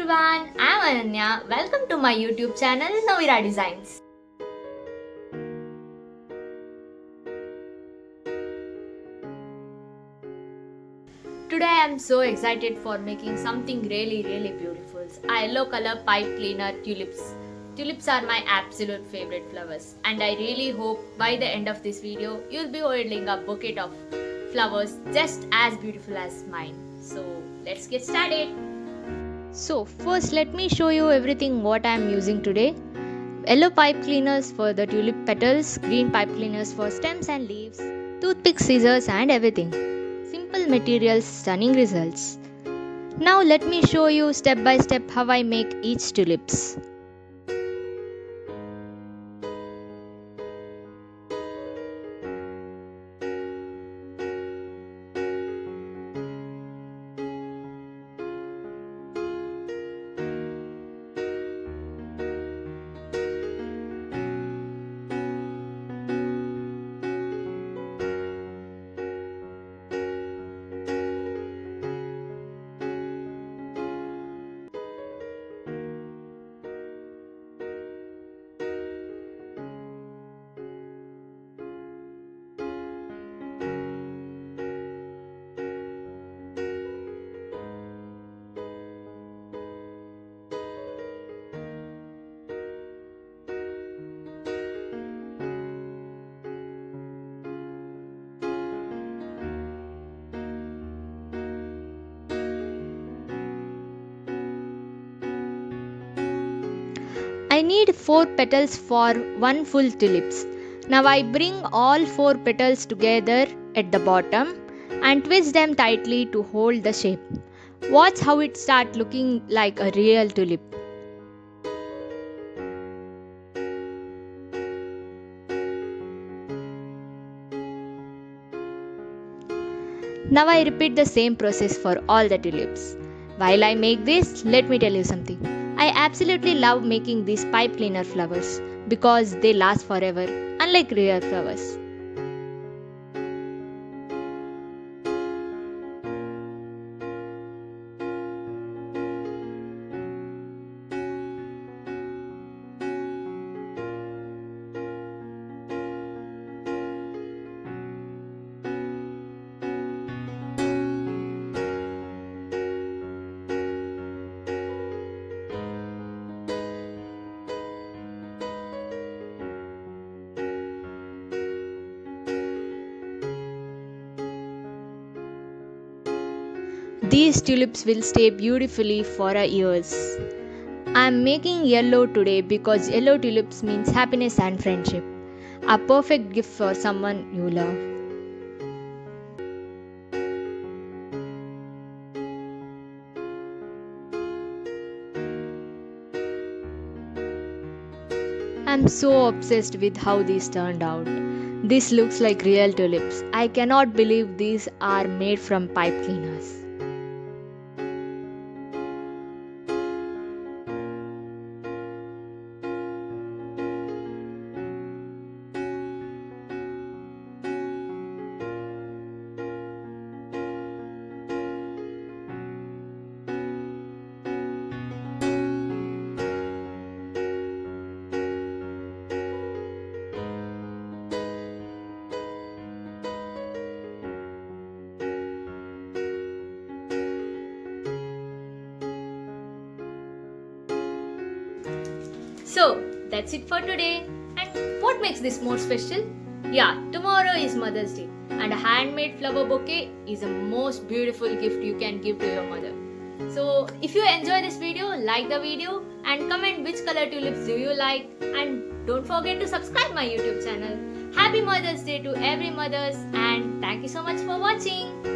everyone, I'm Ananya. Welcome to my YouTube channel Novira Designs. Today I am so excited for making something really beautiful. A yellow color pipe cleaner tulips. Tulips are my absolute favorite flowers and I really hope by the end of this video you'll be holding a bouquet of flowers just as beautiful as mine. So let's get started. So first let me show you everything what I am using today. Yellow pipe cleaners for the tulip petals, green pipe cleaners for stems and leaves, toothpick, scissors and everything. Simple materials, stunning results. Now let me show you step by step how I make each tulips. I need 4 petals for 1 full tulips. Now I bring all 4 petals together at the bottom and twist them tightly to hold the shape. Watch how it starts looking like a real tulip. Now I repeat the same process for all the tulips. While I make this, let me tell you something. I absolutely love making these pipe cleaner flowers because they last forever, unlike real flowers. These tulips will stay beautifully for years. I am making yellow today because yellow tulips means happiness and friendship. A perfect gift for someone you love. I am so obsessed with how these turned out. This looks like real tulips. I cannot believe these are made from pipe cleaners. So that's it for today. And what makes this more special? Yeah, tomorrow is Mother's Day and a handmade flower bouquet is the most beautiful gift you can give to your mother. So if you enjoy this video, like the video and comment which color tulips do you like, and don't forget to subscribe my YouTube channel. Happy Mother's Day to every mothers and thank you so much for watching.